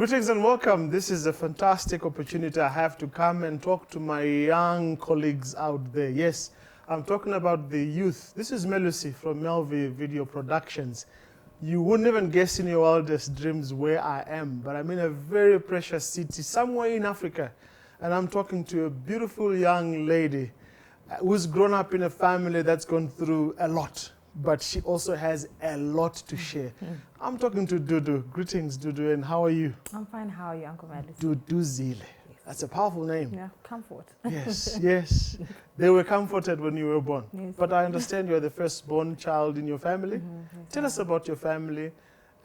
Greetings and welcome. This is a fantastic opportunity I have to come and talk to my young colleagues out there. Yes, I'm talking about the youth. This is Melusi from MelVee Video Productions. You wouldn't even guess in your wildest dreams where I am, but I'm in a very precious city somewhere in Africa. And I'm talking to a beautiful young lady who's grown up in a family that's gone through a lot, but she also has a lot to share. I'm talking to Dudu. Greetings, Dudu, and how are you? I'm fine. How are you, Uncle Melusi? Dudu Zile. That's a powerful name. Yeah, comfort. Yes, yes. They were comforted when you were born. Yes. But I understand you're the firstborn child in your family. Yes, Tell us about your family,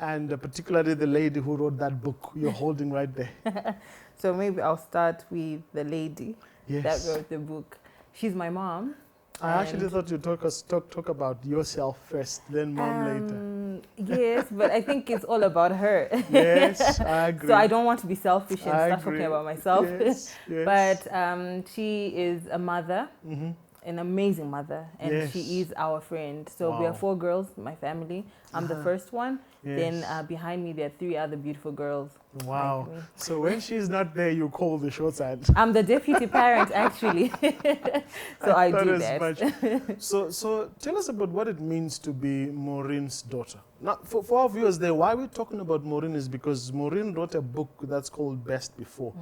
and particularly the lady who wrote that book you're holding right there. So maybe I'll start with the lady Yes. that wrote the book. She's my mom. I actually thought you'd talk about yourself first, then mom later. Yes, but I think it's all about her. Yes, I agree. So I don't want to be selfish and I start agree. talking about myself. Yes, yes. But she is a mother, Mm-hmm. an amazing mother, and Yes. she is our friend. So we Wow. are 4 girls, my family. I'm the first one. Yes. Then behind me there are 3 other beautiful girls. Wow. like me. So when she's not there, you call the shots at. I'm the deputy parent, actually. So I thought do as that. much. So tell us about what it means to be Maureen's daughter. Now, for our viewers there, why we're talking about Maureen is because Maureen wrote a book that's called Best Before.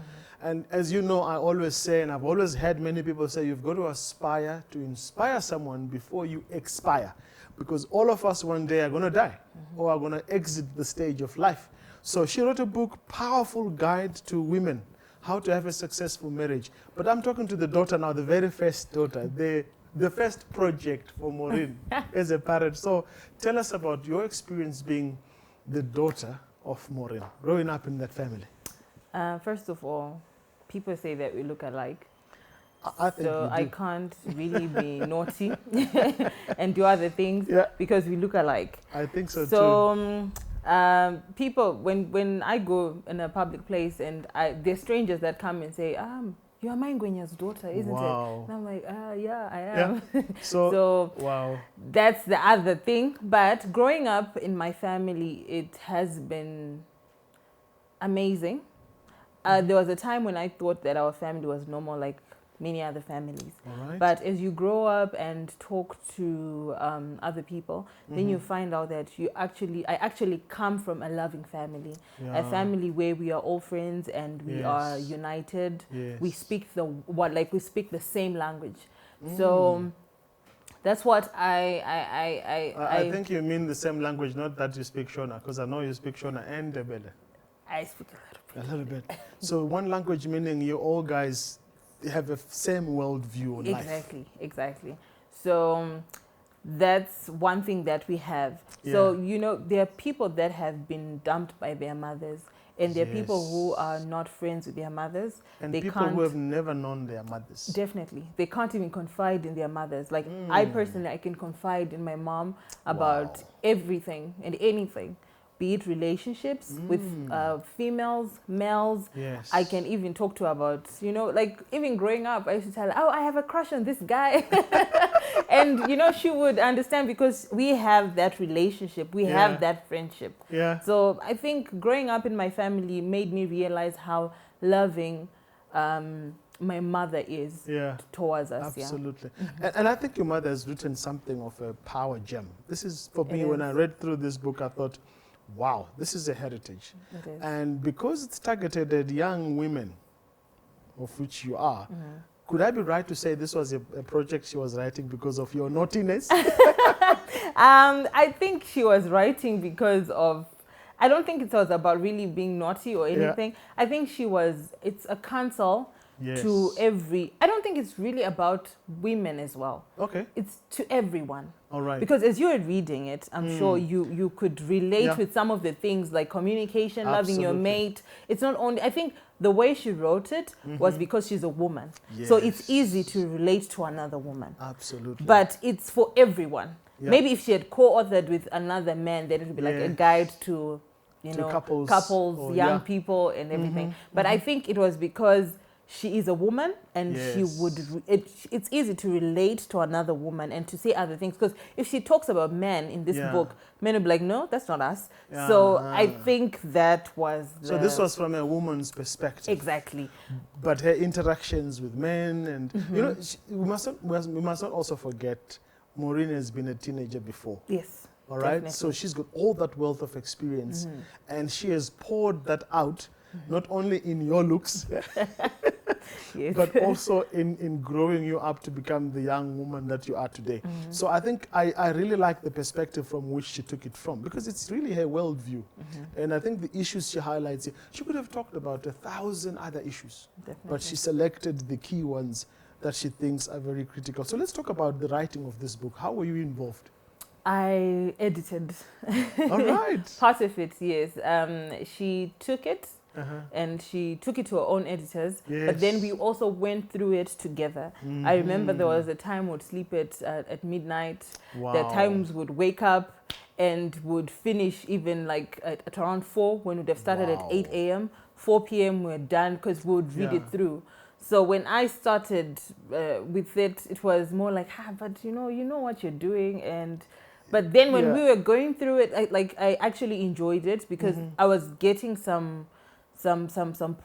And as you know, I always say, and I've always heard many people say, you've got to aspire to inspire someone before you expire. Because all of us one day are going to die or are going to exit the stage of life. So she wrote a book, Powerful Guide to Women, How to Have a Successful Marriage. But I'm talking to the daughter now, the very first daughter, the first project for Maureen as a parent. So tell us about your experience being the daughter of Maureen, growing up in that family. First of all, people say that we look alike. I think So you do. I can't really be naughty and do other things Yeah. because we look alike. I think so, too. So people, when I go in a public place and there's strangers that come and say, you are my Ngwenya's daughter, isn't Wow. it? And I'm like, yeah, I am. Yeah. So, wow. That's the other thing. But growing up in my family, it has been amazing. There was a time when I thought that our family was normal, like many other families. All right. But as you grow up and talk to other people, then you find out that I actually come from a loving family, a family where we are all friends and we are united. Yes. We speak we speak the same language. So that's what I think you mean the same language, not that you speak Shona, because I know you speak Shona and Ndebele. I speak a little bit. A little bit. So one language meaning you all guys have the same worldview on life. Exactly. So that's one thing that we have. So, there are people that have been dumped by their mothers, and there are people who are not friends with their mothers. And they people who have never known their mothers. Definitely. They can't even confide in their mothers. Like I personally, I can confide in my mom about everything and anything. Be it relationships with females, males. Yes. I can even talk to her about, like even growing up, I used to tell her, I have a crush on this guy. And, she would understand because we have that relationship. We have that friendship. Yeah. So I think growing up in my family made me realize how loving my mother is towards us. Absolutely. And I think your mother has written something of a power gem. This is, for me, when I read through this book, I thought, wow, this is a heritage. It is. And because it's targeted at young women, of which you are, could I be right to say this was a project she was writing because of your naughtiness? I think she was writing because of, I don't think it was about really being naughty or anything. I think it's a counsel to I don't think it's really about women as well. Okay. It's to everyone. All right. Because as you're reading it, I'm sure you could relate with some of the things like communication, loving your mate. It's not only, I think the way she wrote it was because she's a woman. So it's easy to relate to another woman. Absolutely. But it's for everyone. Maybe if she had co-authored with another man, then it would be like a guide to, couples young people and everything. But I think it was because she is a woman, and she would. It's easy to relate to another woman and to say other things, because if she talks about men in this book, men will be like, no, that's not us. So I think that was. So this was from a woman's perspective. Exactly. But her interactions with men, and you know, we must not also forget, Maureen has been a teenager before. Yes. All right. Definitely. So she's got all that wealth of experience, and she has poured that out, not only in your looks, but also in growing you up to become the young woman that you are today. So I think I really like the perspective from which she took it from, because it's really her worldview. And I think the issues she highlights here, she could have talked about 1,000 other issues, but she selected the key ones that she thinks are very critical. So let's talk about the writing of this book. How were you involved? I edited. All right. Part of it, yes. She took it, and she took it to her own editors. Yes. But then we also went through it together. I remember there was a time we'd sleep at midnight. Wow. There are times we'd wake up and would finish even like at around 4, when we'd have started at 8 a.m. 4 p.m. we're done, because we would read it through. So when I started with it, it was more like, but you know what you're doing. But then when we were going through it, I actually enjoyed it, because I was getting some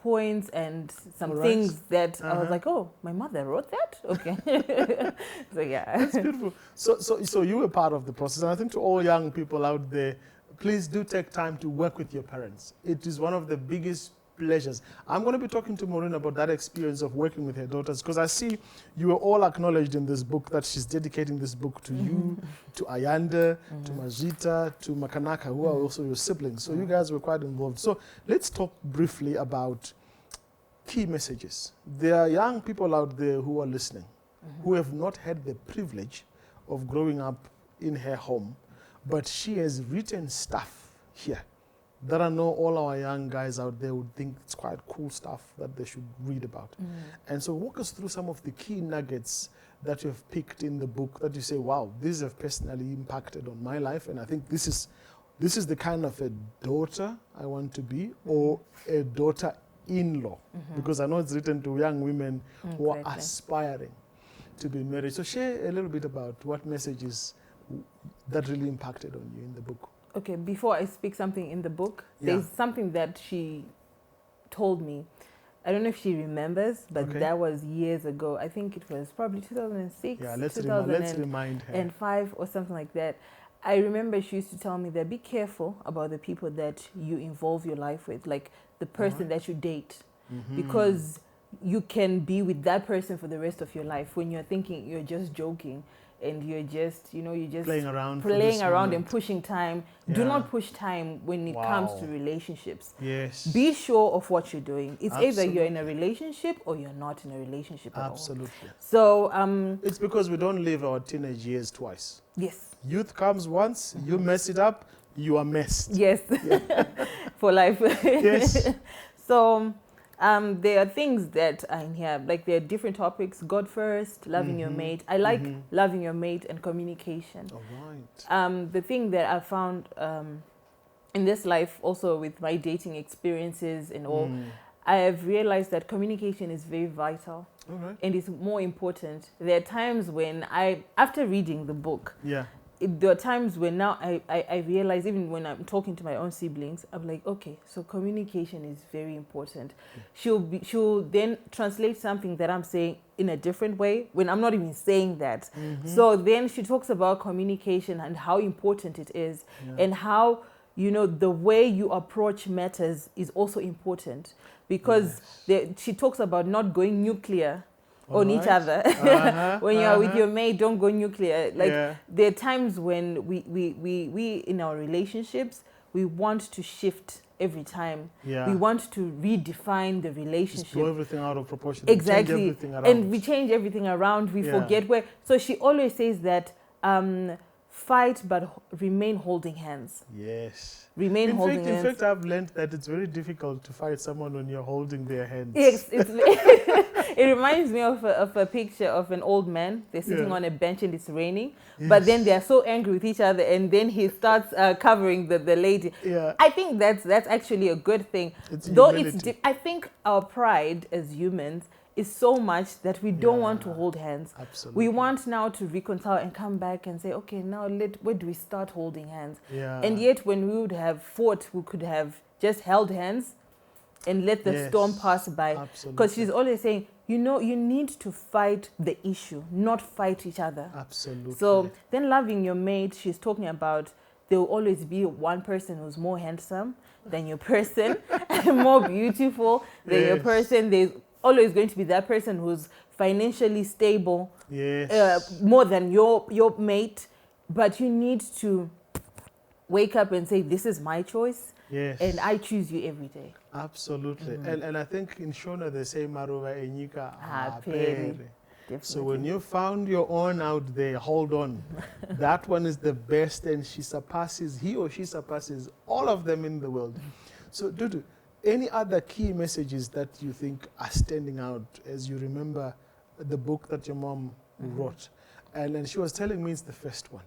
points and some things that I was like, oh, my mother wrote that? Okay. So yeah. That's beautiful. So you were part of the process. And I think to all young people out there, please do take time to work with your parents. It is one of the biggest pleasures. I'm going to be talking to Maureen about that experience of working with her daughters, because I see you were all acknowledged in this book, that she's dedicating this book to you, to Ayanda, to Majita, to Makanaka, who are also your siblings. So you guys were quite involved. So let's talk briefly about key messages. There are young people out there who are listening, who have not had the privilege of growing up in her home, but she has written stuff here that I know all our young guys out there would think it's quite cool stuff that they should read about. And so walk us through some of the key nuggets that you have picked in the book that you say, wow, these have personally impacted on my life, and I think this is the kind of a daughter I want to be, or a daughter-in-law, because I know it's written to young women who are aspiring to be married. So share a little bit about what messages that really impacted on you in the book. Okay, before I speak something in the book, there's something that she told me. I don't know if she remembers, but that was years ago. I think it was probably 2006, yeah, let's remind her. And 5 or something like that. I remember she used to tell me that be careful about the people that you involve your life with, like the person that you date, because you can be with that person for the rest of your life when you're thinking you're just joking. And you're just, you're just playing around and pushing time. Do not push time when it comes to relationships. Yes. Be sure of what you're doing. It's either you're in a relationship or you're not in a relationship at all. Absolutely. So it's because we don't live our teenage years twice. Yes. Youth comes once, you mess it up, you are messed. Yes. For life. Yes. So there are things that are in here, like there are different topics. God first, loving your mate. I like loving your mate and communication. All right. The thing that I found in this life, also with my dating experiences and all, I have realized that communication is very vital. All right. And it's more important. There are times when after reading the book, there are times when now I realize, even when I'm talking to my own siblings, I'm like, okay, so communication is very important. She'll then translate something that I'm saying in a different way when I'm not even saying that. So then she talks about communication and how important it is, and how, the way you approach matters is also important, because she talks about not going nuclear on each other. When you're with your mate, don't go nuclear. There are times when we in our relationships, we want to shift every time. We want to redefine the relationship. Just blow everything out of proportion. Exactly. And we change everything around. We forget where. So she always says that fight but remain holding hands. Yes. Remain holding hands. In fact, I've learned that it's very difficult to fight someone when you're holding their hands. Yes, It reminds me of a picture of an old man. They're sitting on a bench and it's raining. Yes. But then they're so angry with each other, and then he starts covering the lady. Yeah. I think that's actually a good thing. Though I think our pride as humans is so much that we don't want to hold hands. Absolutely. We want now to reconcile and come back and say, okay, now where do we start holding hands? Yeah. And yet when we would have fought, we could have just held hands and let the storm pass by. Because she's always saying, you need to fight the issue, not fight each other. Absolutely. So then loving your mate, she's talking about there will always be one person who's more handsome than your person, more beautiful than your person. There's always going to be that person who's financially stable, more than your mate. But you need to wake up and say, this is my choice. Yes. And I choose you every day. Absolutely. And I think in Shona they say Maruva Enyika Pere. So when you found your own out there, hold on. That one is the best, and he or she surpasses all of them in the world. So Dudu, any other key messages that you think are standing out as you remember the book that your mom wrote? And she was telling me it's the first one.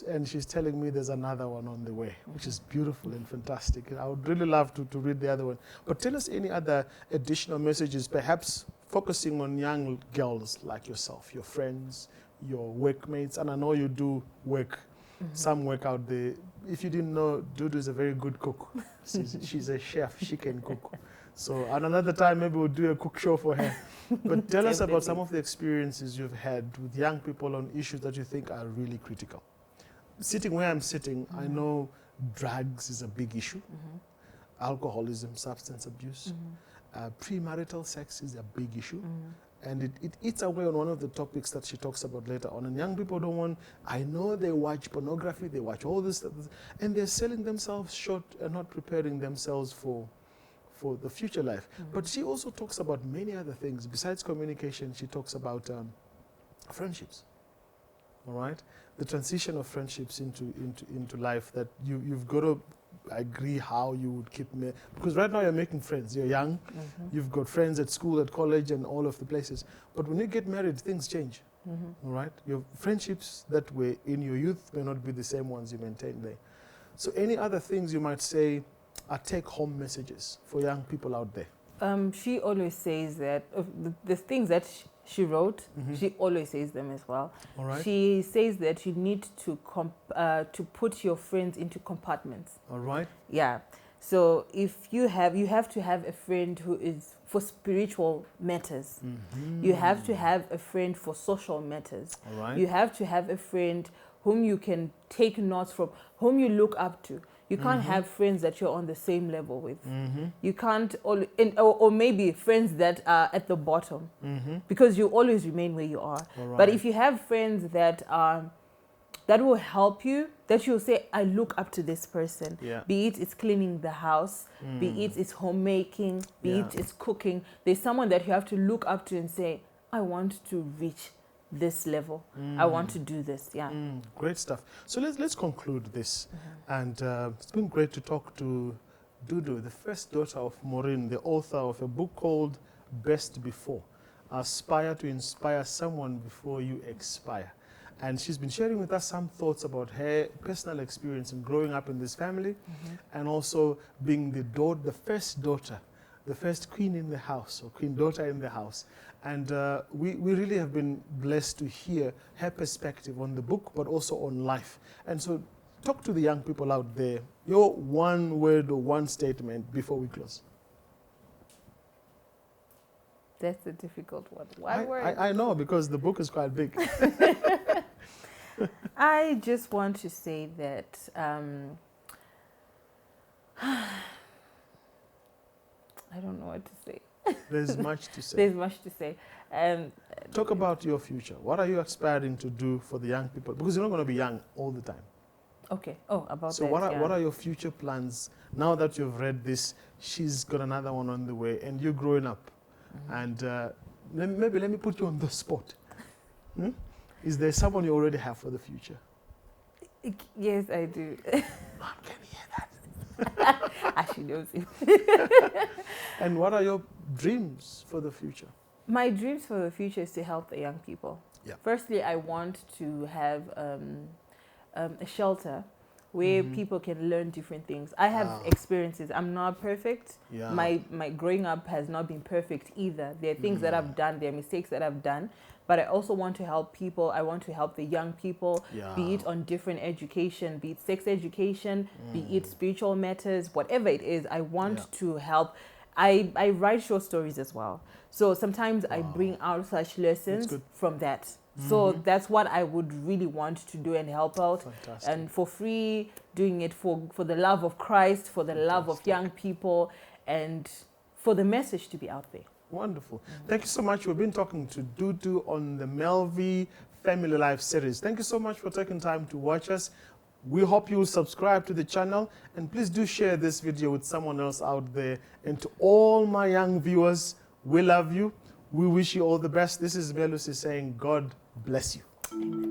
And she's telling me there's another one on the way, which is beautiful and fantastic. I would really love to read the other one. But tell us any other additional messages, perhaps focusing on young girls like yourself, your friends, your workmates. And I know you do work, some work out there. If you didn't know, Dudu is a very good cook. She's a chef. She can cook. So at another time, maybe we'll do a cook show for her. But tell us about some of the experiences you've had with young people on issues that you think are really critical. Sitting where I'm sitting, I know drugs is a big issue. Alcoholism, substance abuse. Premarital sex is a big issue. And it eats away on one of the topics that she talks about later on. And young people don't want, I know they watch pornography, they watch all this stuff, and they're selling themselves short and not preparing themselves for the future life. But she also talks about many other things. Besides communication, she talks about friendships, all right? The transition of friendships into life, that you've got to agree how you would keep, because right now you're making friends, you're young, you've got friends at school, at college, and all of the places. But when you get married, things change, all right? Your friendships that were in your youth may not be the same ones you maintain there. So any other things you might say are take-home messages for young people out there? She always says that the things that she wrote, she always says them as well. All right. She says that you need to put your friends into compartments. All right. Yeah. So if you have to have a friend who is for spiritual matters. You have to have a friend for social matters. All right. You have to have a friend whom you can take notes from, whom you look up to. You can't have friends that you're on the same level with. You can't, or maybe friends that are at the bottom, because you always remain where you are. Right. But if you have friends that will help you, that you'll say, I look up to this person. Yeah. Be it it's cleaning the house, be it it's homemaking, be it it's cooking. There's someone that you have to look up to and say, I want to reach this level. I want to do this. Great stuff. So let's conclude this. And it's been great to talk to Dudu, the first daughter of Maureen, the author of a book called Best Before. Aspire to inspire someone before you expire. And she's been sharing with us some thoughts about her personal experience in growing up in this family, and also being the first daughter, the first queen in the house, or queen daughter in the house. And we really have been blessed to hear her perspective on the book, but also on life. And so talk to the young people out there, your one word or one statement before we close. That's a difficult one. One word. I know, because the book is quite big. I just want to say that I don't know what to say. There's much to say. There's much to say. Talk about your future. What are you aspiring to do for the young people? Because you're not going to be young all the time. Okay. Oh, about so that. So what are your future plans now that you've read this? She's got another one on the way, and you're growing up. And maybe let me put you on the spot. Is there someone you already have for the future? Yes, I do. Mom, can you hear that? She knows it. And what are your dreams for the future? My dreams for the future is to help the young people. Yeah. Firstly, I want to have a shelter where people can learn different things. I have experiences. I'm not perfect. Yeah. My growing up has not been perfect either. There are things that I've done, there are mistakes that I've done, but I also want to help people. I want to help the young people, be it on different education, be it sex education, be it spiritual matters, whatever it is. I want to help. I write short stories as well. So sometimes I bring out such lessons from that. So that's what I would really want to do and help out. Fantastic. And for free, doing it for the love of Christ, for the love of young people, and for the message to be out there. Wonderful. Thank you so much. We've been talking to Dudu on the MelVee Family Life series. Thank you so much for taking time to watch us. We hope you will subscribe to the channel, and please do share this video with someone else out there. And to all my young viewers, we love you. We wish you all the best. This is Melusi saying God bless you. Amen.